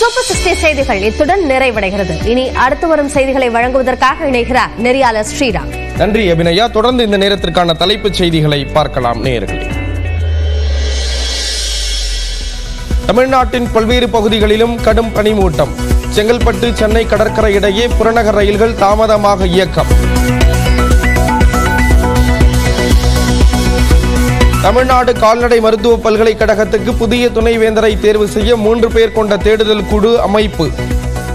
Super 60 செய்திகள் இத்துடன் நிறைவடைகிறது. இனி அடுத்து வரும் செய்திகளை வழங்குவதற்காக இணைகிறார் நெறியாளர் ஸ்ரீராம். நன்றி அபிநயா. தொடர்ந்து இந்த நேரத்திற்கான தலைப்புச் செய்திகளை பார்க்கலாம் நேயர்களே. தமிழ்நாட்டின் பல்வேறு பகுதிகளிலும் கடும் பனிமூட்டம். செங்கல்பட்டு சென்னை கடற்கரை இடையே புறநகர் ரயில்கள் தாமதமாக இயக்கம். தமிழ்நாடு கால்நடை மருத்துவ பல்கலைக்கழகத்துக்கு புதிய துணைவேந்தரை தேர்வு செய்ய 3 பேர் கொண்ட தேடுதல் குழு அமைப்பு.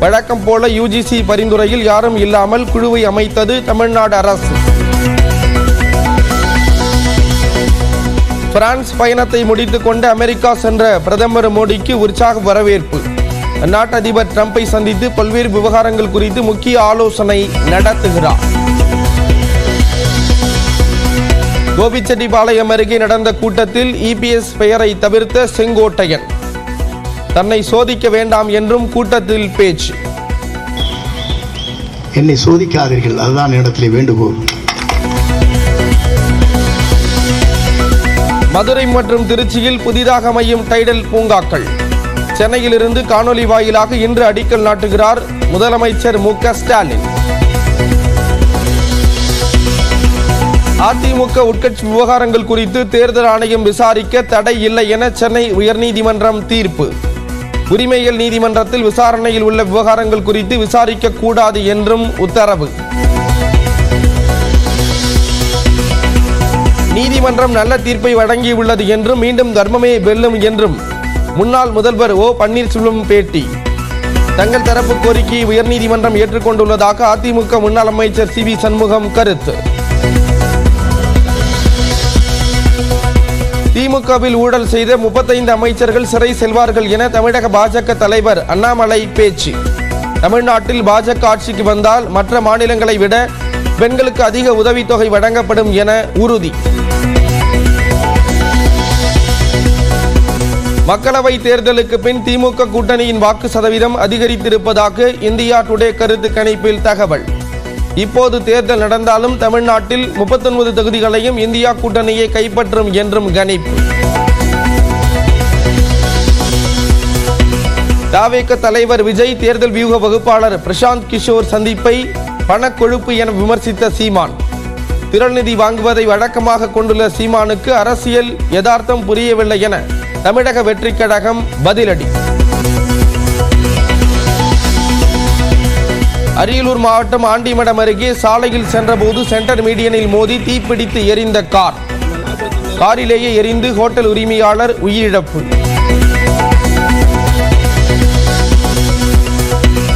வழக்கம் போல யுஜிசி பரிந்துரையில் யாரும் இல்லாமல் குழுவை அமைத்தது தமிழ்நாடு அரசு. பிரான்ஸ் பயணத்தை முடித்துக் கொண்டு அமெரிக்கா சென்ற பிரதமர் மோடிக்கு உற்சாக வரவேற்பு. அந்நாட்டு அதிபர் டிரம்பை சந்தித்து பல்வேறு விவகாரங்கள் குறித்து முக்கிய ஆலோசனை நடத்துகிறார். கோபிச்செட்டிப்பாளையம் அருகே நடந்த கூட்டத்தில் இபிஎஸ் பெயரை தவிர்த்த செங்கோட்டையன். தன்னை சோதிக்க வேண்டாம் என்றும் கூட்டத்தில் பேச்சு. என்னை சோதிக்காதீர்கள், அதுதான் இடத்திலே வேண்டுகோள். மதுரை மற்றும் திருச்சியில் புதிதாக அமையும் டைடல் பூங்காக்கள். சென்னையிலிருந்து காணொலி வாயிலாக இன்று அடிக்கல் நாட்டுகிறார் முதலமைச்சர் மு.க. ஸ்டாலின். அதிமுக உட்கட்சி விவகாரங்கள் குறித்து தேர்தல் ஆணையம் விசாரிக்க தடை இல்லை என சென்னை உயர்நீதிமன்றம் தீர்ப்பு. உரிமையியல் நீதிமன்றத்தில் விசாரணையில் உள்ள விவகாரங்கள் குறித்து விசாரிக்க கூடாது என்றும் உத்தரவு. நீதிமன்றம் நல்ல தீர்ப்பை வழங்கியுள்ளது என்றும் மீண்டும் தர்மமே வெல்லும் என்றும் முன்னாள் முதல்வர் ஓ பன்னீர்செல்வம் பேட்டி. தங்கள் தரப்பு கோரிக்கையை உயர்நீதிமன்றம் ஏற்றுக்கொண்டுள்ளதாக அதிமுக முன்னாள் அமைச்சர் சி.வி. சண்முகம் கருத்து. திமுகவில் ஊழல் செய்த 35 அமைச்சர்கள் சிறை செல்வார்கள் என தமிழக பாஜக தலைவர் அண்ணாமலை பேச்சு. தமிழ்நாட்டில் பாஜக ஆட்சிக்கு வந்தால் மற்ற மாநிலங்களை விட பெண்களுக்கு அதிக உதவித்தொகை வழங்கப்படும் என உறுதி. மக்களவை தேர்தலுக்கு பின் திமுக கூட்டணியின் வாக்கு சதவீதம் அதிகரித்திருப்பதாக இந்தியா டுடே கருத்து கணிப்பில் தகவல். இப்போது தேர்தல் நடந்தாலும் தமிழ்நாட்டில் 39 தொகுதிகளையும் இந்தியா கூட்டணியை கைப்பற்றும் என்றும் கணிப்பு. தாவேக தலைவர் விஜய் தேர்தல் வியூக வகுப்பாளர் பிரசாந்த் கிஷோர் சந்திப்பை பணக்கொழுப்பு என விமர்சித்த சீமான். திரள்நிதி வாங்குவதை வழக்கமாக கொண்டுள்ள சீமானுக்கு அரசியல் யதார்த்தம் புரியவில்லை என தமிழக வெற்றிக் கழகம் பதிலடி. அரியலூர் மாவட்டம் ஆண்டிமடம் அருகே சாலையில் சென்றபோது சென்டர் மீடியனில் மோதி தீப்பிடித்து எரிந்த கார். காரிலேயே எரிந்து ஹோட்டல் உரிமையாளர் உயிரிழப்பு.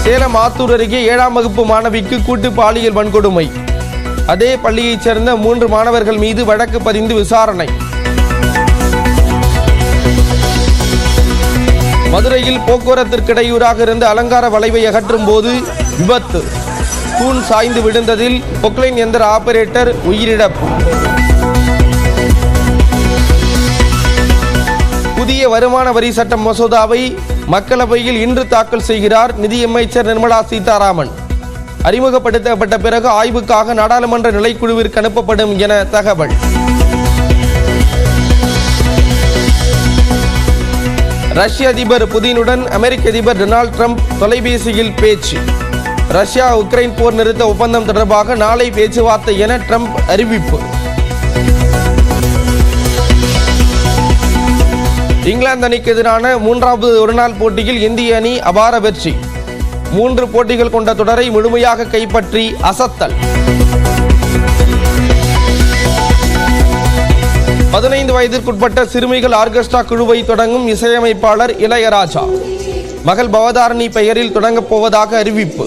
சேலம் ஆத்தூர் அருகே 7ஆம் வகுப்பு மாணவிக்கு கூட்டு பாலியல் வன்கொடுமை. அதே பள்ளியைச் சேர்ந்த 3 மாணவர்கள் மீது வழக்கு பதிந்து விசாரணை. மதுரையில் போக்குவரத்திற்கு இடையூறாக இருந்த அலங்கார வளைவை அகற்றும் போது விபத்து. தூண் சாய்ந்து விழுந்ததில் பொக்லைன் எந்திர ஆபரேட்டர் உயிரிழப்பு. புதிய வருமான வரி சட்ட மசோதாவை மக்களவையில் இன்று தாக்கல் செய்கிறார் நிதியமைச்சர் நிர்மலா சீதாராமன். அறிமுகப்படுத்தப்பட்ட பிறகு ஆய்வுக்காக நாடாளுமன்ற நிலைக்குழுவிற்கு அனுப்பப்படும் என தகவல். ரஷ்ய அதிபர் புதினுடன் அமெரிக்க அதிபர் டொனால்ட் ட்ரம்ப் தொலைபேசியில் பேச்சு. ரஷ்யா உக்ரைன் போர் நிறுத்த ஒப்பந்தம் தொடர்பாக நாளை பேச்சுவார்த்தை என ட்ரம்ப் அறிவிப்பு. இங்கிலாந்து அணிக்கு எதிரான 3வது ஒருநாள் போட்டியில் இந்திய அணி அபார வெற்றி. 3 போட்டிகள் கொண்ட தொடரை முழுமையாக கைப்பற்றி அசத்தல். 15 வயதிற்குட்பட்ட சிறுமிகள் ஆர்கெஸ்ட்ரா குழுவை தொடங்கும் இசையமைப்பாளர் இளையராஜா. மகள் பவதாரணி பெயரில் தொடங்கப் போவதாக அறிவிப்பு.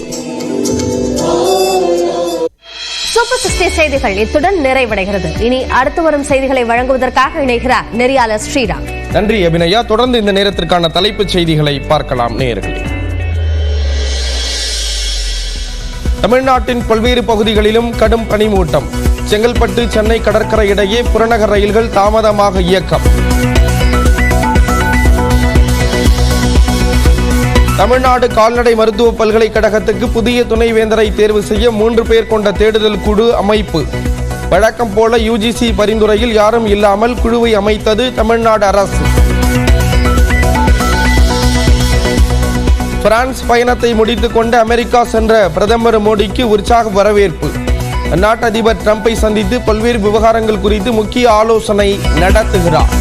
சூப்பர் 60 செய்திகள் இத்துடன் நிறைவடைகிறது. இனி அடுத்து வரும் செய்திகளை வழங்குவதற்காக இணைகிறார் நெறியாளர் ஸ்ரீராம். நன்றி அபிநயா. தொடர்ந்து இந்த நேரத்திற்கான தலைப்புச் செய்திகளை பார்க்கலாம் நேயர்களே. தமிழ்நாட்டின் பல்வேறு பகுதிகளிலும் கடும் பனிமூட்டம். செங்கல்பட்டு சென்னை கடற்கரை இடையே புறநகர் ரயில்கள் தாமதமாக இயக்கம். தமிழ்நாடு கால்நடை மருத்துவ பல்கலைக்கழகத்துக்கு புதிய துணைவேந்தரை தேர்வு செய்ய 3 பேர் கொண்ட தேடுதல் குழு அமைப்பு. வழக்கம் போல யுஜிசி பரிந்துரையில் யாரும் இல்லாமல் குழுவை அமைத்தது தமிழ்நாடு அரசு. பிரான்ஸ் பயணத்தை முடித்துக் கொண்டு அமெரிக்கா சென்ற பிரதமர் மோடிக்கு உற்சாக வரவேற்பு. அந்நாட்டு அதிபர் டிரம்பை சந்தித்து பல்வேறு விவகாரங்கள் குறித்து முக்கிய ஆலோசனை நடத்துகிறார்.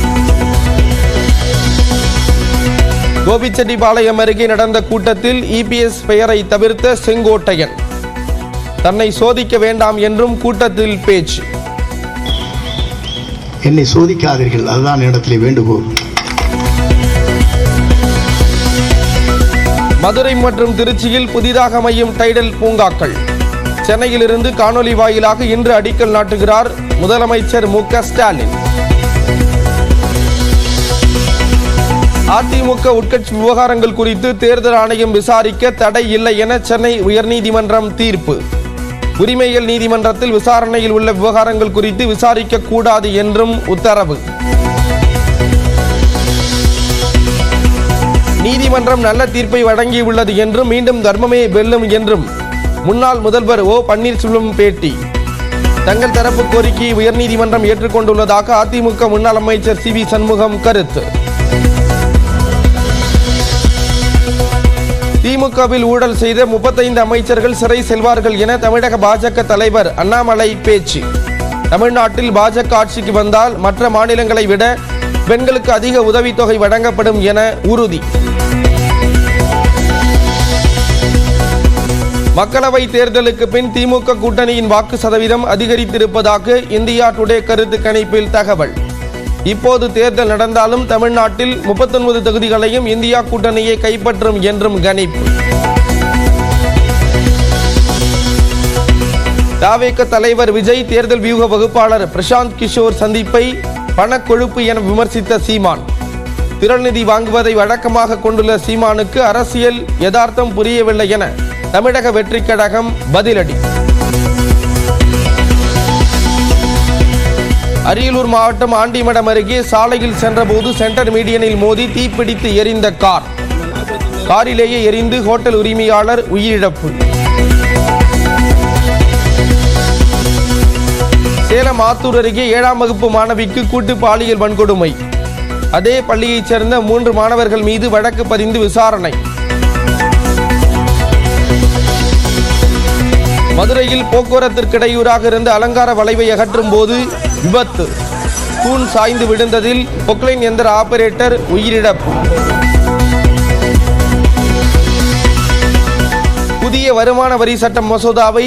கோபிச்செட்டிப்பாளையம் அருகே நடந்த கூட்டத்தில் இபிஎஸ் பெயரை தவிர்த்த செங்கோட்டையன். தன்னை சோதிக்க வேண்டாம் என்றும் கூட்டத்தில் பேச்சு. என்னை சோதிக்காதீர்கள், அதுதான் இடத்திலே வேண்டுகோள். மதுரை மற்றும் திருச்சியில் புதிதாக அமையும் டைடல் பூங்காக்கள். சென்னையிலிருந்து காணொலி வாயிலாக இன்று அடிக்கல் நாட்டுகிறார் முதலமைச்சர் மு.க. ஸ்டாலின். அதிமுக உட்கட்சி விவகாரங்கள் குறித்து தேர்தல் ஆணையம் விசாரிக்க தடை இல்லை என சென்னை உயர்நீதிமன்றம் தீர்ப்பு. உரிமையியல் நீதிமன்றத்தில் விசாரணையில் உள்ள விவகாரங்கள் குறித்து விசாரிக்க கூடாது என்றும் உத்தரவு. நீதிமன்றம் நல்ல தீர்ப்பை வழங்கியுள்ளது என்றும் மீண்டும் தர்மமே வெல்லும் என்றும் முன்னாள் முதல்வர் ஓ பன்னீர்செல்வம் பேட்டி. தங்கள் தரப்பு கோரிக்கையை உயர்நீதிமன்றம் ஏற்றுக்கொண்டுள்ளதாக அதிமுக முன்னாள் அமைச்சர் சி.வி. சண்முகம் கருத்து. திமுகவில் ஊழல் செய்த 35 அமைச்சர்கள் சிறை செல்வார்கள் என தமிழக பாஜக தலைவர் அண்ணாமலை பேச்சு. தமிழ்நாட்டில் பாஜக ஆட்சிக்கு வந்தால் மற்ற மாநிலங்களை விட பெண்களுக்கு அதிக உதவித்தொகை வழங்கப்படும் என உறுதி. மக்களவை தேர்தலுக்கு பின் திமுக கூட்டணியின் வாக்கு சதவீதம் அதிகரித்திருப்பதாக இந்தியா டுடே கருத்து கணிப்பில் தகவல். இப்போது தேர்தல் நடந்தாலும் தமிழ்நாட்டில் 39 தொகுதிகளையும் இந்தியா கூட்டணியை கைப்பற்றும் என்றும் கணிப்பு. தாவேக தலைவர் விஜய் தேர்தல் வியூக வகுப்பாளர் பிரசாந்த் கிஷோர் சந்திப்பை பணக்கொழுப்பு என விமர்சித்த சீமான். திரள்நிதி வாங்குவதை வழக்கமாக கொண்டுள்ள சீமானுக்கு அரசியல் யதார்த்தம் புரியவில்லை என தமிழக வெற்றிக் கழகம் பதிலடி. அரியலூர் மாவட்டம் ஆண்டிமடம் அருகே சாலையில் சென்றபோது சென்டர் மீடியனில் மோதி தீப்பிடித்து எரிந்த கார். காரிலேயே எரிந்து ஹோட்டல் உரிமையாளர் உயிரிழப்பு. சேலம் ஆத்தூர் அருகே 7ஆம் வகுப்பு மாணவிக்கு கூட்டு பாலியல் வன்கொடுமை. அதே பள்ளியைச் சேர்ந்த 3 மாணவர்கள் மீது வழக்கு பதிந்து விசாரணை. மதுரையில் போக்குவரத்திற்கு இடையூறாக இருந்த அலங்கார வளைவை அகற்றும் போது விபத்து. தூண் சாய்ந்து விழுந்ததில் பொக்லைன் எந்திர ஆபரேட்டர் உயிரிழப்பு. புதிய வருமான வரி சட்ட மசோதாவை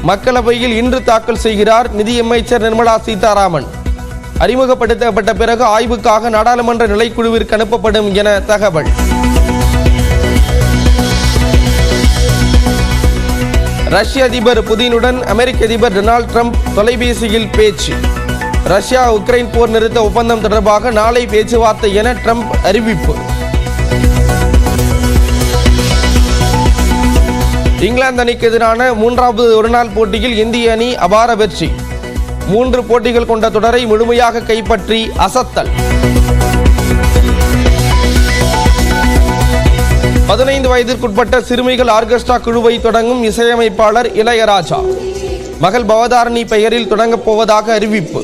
மக்களவையில் இன்று தாக்கல் செய்கிறார் நிதியமைச்சர் நிர்மலா சீதாராமன். அறிமுகப்படுத்தப்பட்ட பிறகு ஆய்வுக்காக நாடாளுமன்ற நிலைக்குழுவிற்கு அனுப்பப்படும் என தகவல். ரஷ்ய அதிபர் புதினுடன் அமெரிக்க அதிபர் டொனால்ட் ட்ரம்ப் தொலைபேசியில் பேச்சு. ரஷ்யா உக்ரைன் போர் நிறுத்த ஒப்பந்தம் தொடர்பாக நாளை பேச்சுவார்த்தை என ட்ரம்ப் அறிவிப்பு. இங்கிலாந்து அணிக்கு எதிரான 3வது ஒருநாள் போட்டியில் இந்திய அணி அபார வெற்றி. 3 போட்டிகள் கொண்ட தொடரை முழுமையாக கைப்பற்றி அசத்தல். 15 வயதிற்குட்பட்ட சிறுமிகள் ஆர்கெஸ்ட்ரா குழுவை தொடங்கும் இசையமைப்பாளர் இளையராஜா. மகள் பவதாரணி பெயரில் தொடங்கப் போவதாக அறிவிப்பு.